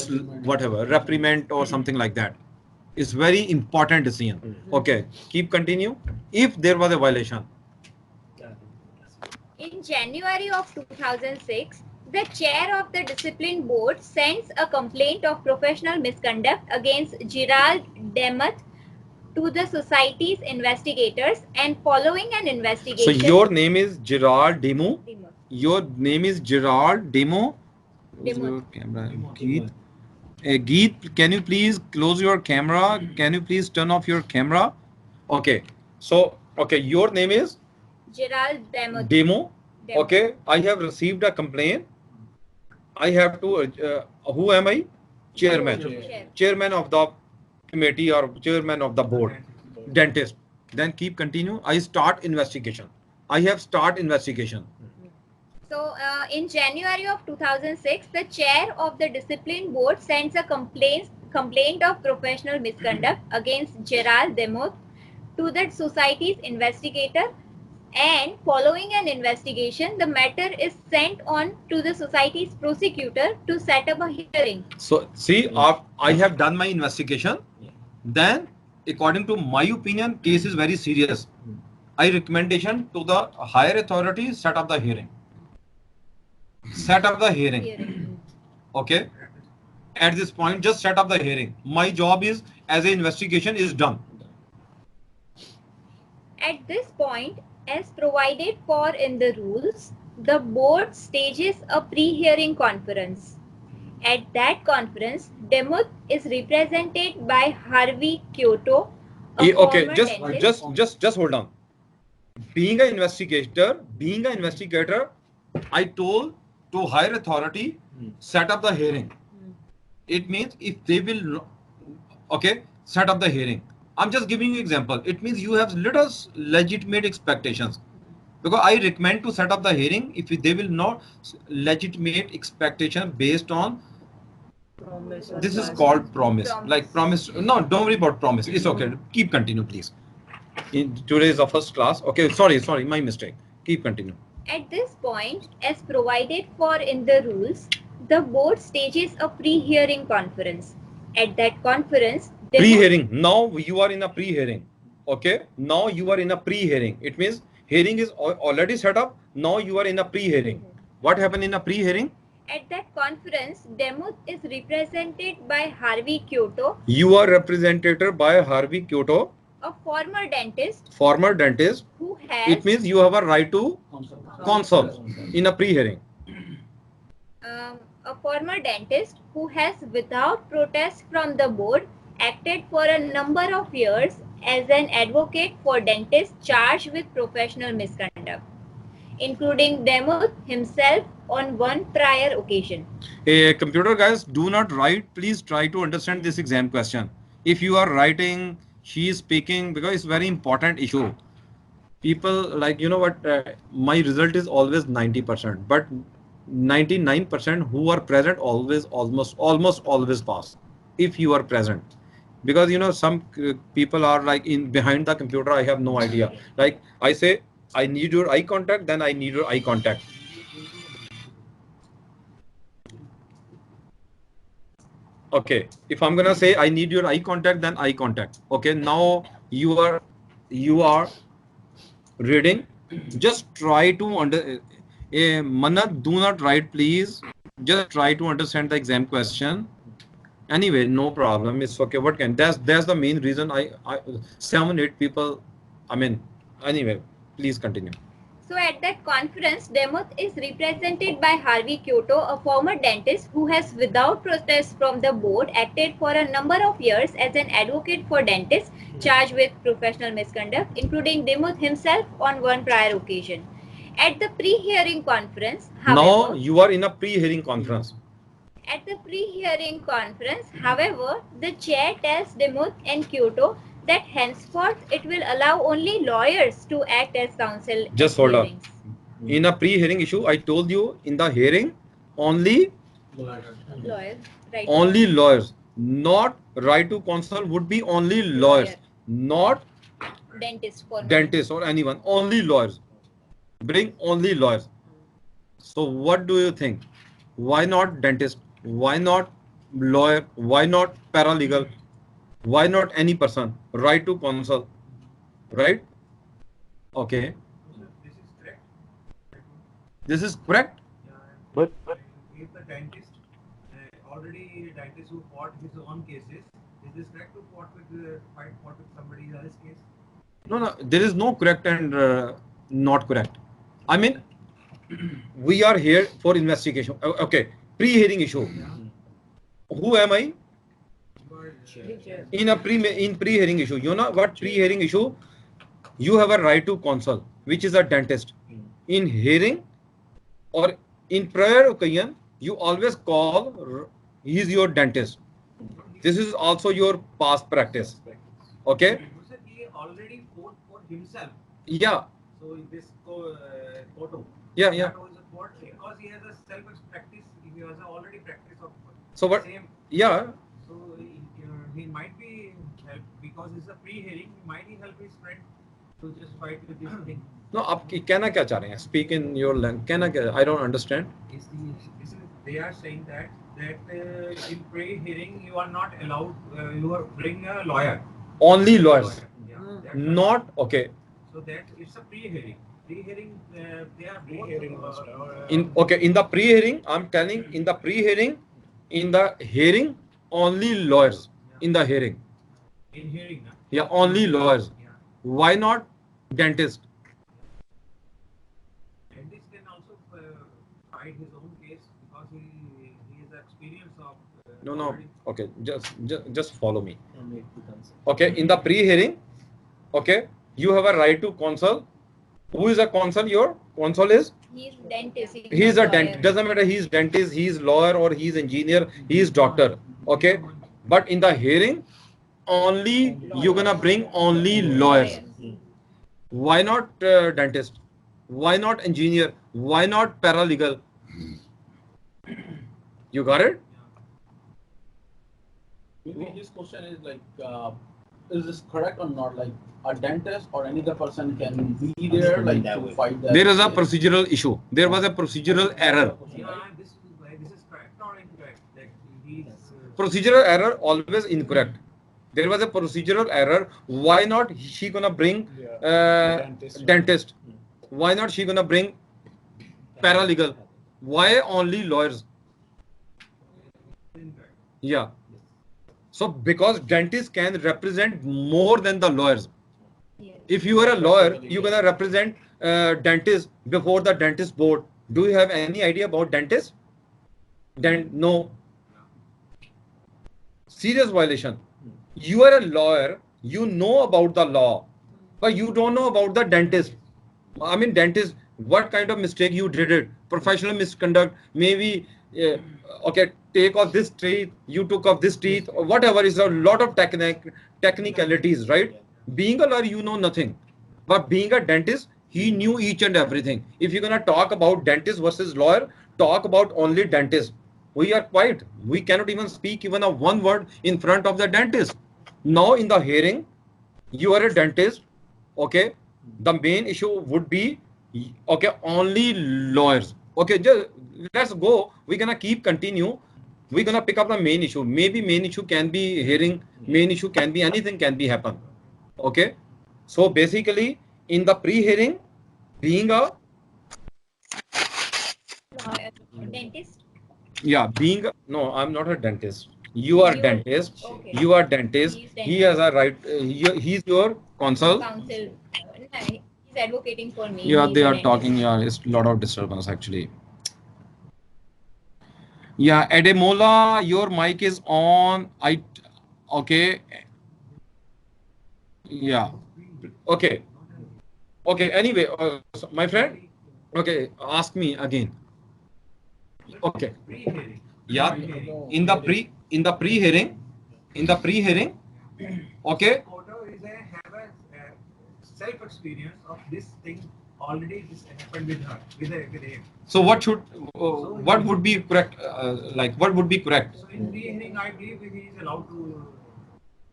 whatever reprimand or something like that. It's very important decision. Okay, keep continue. If there was a violation. In January of 2006, the chair of the discipline board sends a complaint of professional misconduct against Gerald Demuth to the society's investigators, and following an investigation. So your name is Gerald Demuth. Your name is Gerald Demuth. Geet. Geet, can you please close your camera? Can you please turn off your camera? Okay. So, okay, your name is Gerald Demuth. Demuth. Okay, I have received a complaint. I have to, who am I? Chairman. Chairman of the committee or chairman of the board. Dentist. Then keep continue. I start investigation. I have start investigation. So, in January of 2006, the chair of the discipline board sends a complaint of professional misconduct against Gerald Demuth to the society's investigator, and following an investigation, the matter is sent on to the society's prosecutor to set up a hearing. So, see, I have done my investigation. Then, according to my opinion, case is very serious. I recommendation to the higher authority, set up the hearing. Set up the hearing. Okay. At this point, just set up the hearing. My job is, as an investigation is done. At this point, as provided for in the rules, the board stages a pre-hearing conference. At that conference, Demuth is represented by Harvey Kyoto. Okay, just hold on. Being an investigator, I told to higher authority, set up the hearing. It means if they will, okay, set up the hearing. I'm just giving you example. It means you have little legitimate expectations. Because I recommend to set up the hearing if they will not legitimate expectation based on promise. This is called promise. Like promise. No, don't worry about promise. It's okay. Keep continue, please. Today is the first class. Okay, sorry, my mistake. Keep continue. At this point, as provided for in the rules, the board stages a pre-hearing conference. At that conference, pre-hearing. Now you are in a pre-hearing. Okay. Now you are in a pre-hearing. It means hearing is already set up. Now you are in a pre-hearing. What happened in a pre-hearing? At that conference, Demuth is represented by Harvey Kyoto. You are represented by Harvey Kyoto. A former dentist. Former dentist. Who has. It means you have a right to consult in a pre-hearing. A former dentist who has, without protest from the board, acted for a number of years as an advocate for dentists charged with professional misconduct, including Demuth himself on one prior occasion. Hey, computer guys, do not write. Please try to understand this exam question. If you are writing, she is speaking, because it's very important issue. People like, you know what, my result is always 90%, but 99% who are present almost always pass if you are present. Because you know, some people are like in behind the computer, I have no idea. Like I say, I need your eye contact, then I need your eye contact. Okay, if I'm gonna say I need your eye contact, then eye contact. Okay, now you are reading. Just try to Manat, do not write, please. Just try to understand the exam question. Anyway, no problem. It's okay. What can that's the main reason I 7-8 people. I mean, anyway, please continue. So at that conference, Demuth is represented by Harvey Kyoto, a former dentist who has, without protest from the board, acted for a number of years as an advocate for dentists charged with professional misconduct, including Demuth himself on one prior occasion. At the pre-hearing conference, however, now you are in a pre-hearing conference. At the pre-hearing conference, however, the chair tells Demuth and Kyoto that henceforth it will allow only lawyers to act as counsel. Just hold on. In a pre-hearing issue, I told you in the hearing only lawyers. Right. Only lawyers. Not right to counsel would be only lawyers, not dentists or anyone. Only lawyers. Bring only lawyers. So what do you think? Why not dentist? Why not lawyer? Why not paralegal? Why not any person? Right to counsel, right? Okay. This is correct. This is correct. But If the dentist already dentist who fought his own cases, is this correct to fight with somebody else's case? No, there is no correct and not correct. I mean, we are here for investigation. Okay, pre-hearing issue. Who am I? In pre-hearing issue, you know what pre-hearing issue? You have a right to counsel, which is a dentist. In hearing or in prior occasion, you always call he is your dentist. This is also your past practice. Okay? So he already fought for himself. Yeah. So in this photo, Yeah. that was a court because he has a self-practice. He has already practice of So what? same. Yeah. So he might be help because it's a pre-hearing. He might help his friend to just fight with this thing. No, आप कहना क्या चाह रहे हैं? Speak in your language. कहना क्या? I don't understand. They are saying that in pre-hearing you are not allowed. You are bring a lawyer. Only lawyers. Yeah, Not okay. So that it's a pre-hearing. Pre-hearing, they are pre-hearing. In the pre-hearing, I'm telling in the pre-hearing, in the hearing, only lawyers in the hearing. In hearing, na? Yeah, only lawyers. Yeah. Why not dentist? Dentist can also fight his own case because he has experience of. No. already- Okay, just follow me. Okay, in the pre-hearing, okay, you have a right to counsel. Who is a counsel? Your counsel is? He's dentist. He is a not dentist. lawyer. Doesn't matter. He is dentist. He is lawyer or he is engineer. He is doctor. Okay, but in the hearing, only you're gonna bring only lawyers. Why not dentist? Why not engineer? Why not paralegal? You got it? maybe his question is like, is this correct or not? Like a dentist or any other person can be there like to fight that. There is a case? procedural issue. There was a procedural error. This is correct or incorrect? That he is. Procedural error always incorrect. There was a procedural error. Why not she gonna bring dentist? Why not she gonna bring paralegal? Why only lawyers? Incorrect. Yeah. So because dentists can represent more than the lawyers. Yes. If you are a lawyer, you're gonna represent dentist before the dentist board. Do you have any idea about dentist? No. Serious violation. You are a lawyer, you know about the law, but you don't know about the dentist. I mean, dentist, what kind of mistake you did it? Professional misconduct, maybe, okay, take off this teeth, you took off this teeth, or whatever. Is a lot of technicalities, right? Being a lawyer, you know nothing. But being a dentist, he knew each and everything. If you're gonna talk about dentist versus lawyer, talk about only dentist. We are quiet. We cannot even speak even a one word in front of the dentist. Now in the hearing, you are a dentist. Okay, the main issue would be okay only lawyers. Okay, just let's go. We're gonna keep continue. We're gonna pick up the main issue. Maybe main issue can be hearing. Main issue can be anything. Can be happen. Okay, so basically in the pre-hearing, being a Lawyer. Dentist. yeah, no, I'm not a dentist. You are You- dentist. okay. You are dentist. He's He has a right. He's your counsel. Counsel. No, he's advocating for me. Yeah, He's they a are dentist. talking. Yeah, it's a lot of disturbance actually. Yeah, Ademola, your mic is on. Okay. Yeah. Okay. Okay. Anyway, so my friend. Okay, ask me again. Okay. Pre-hearing. Yeah. Pre-hearing. In the pre-hearing. Okay. Photo is have a self experience of this thing already. This happened with her, with him. So what would be correct? Like what would be correct? So in pre-hearing, I believe he is allowed to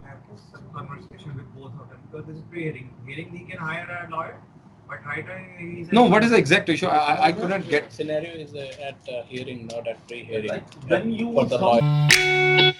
have some conversation with both of them because this is pre-hearing. Hearing, he can hire a lawyer. But right now he's No, what is the exact issue? I couldn't get. Scenario is at hearing, not at pre-hearing. Like when you For the lawyer.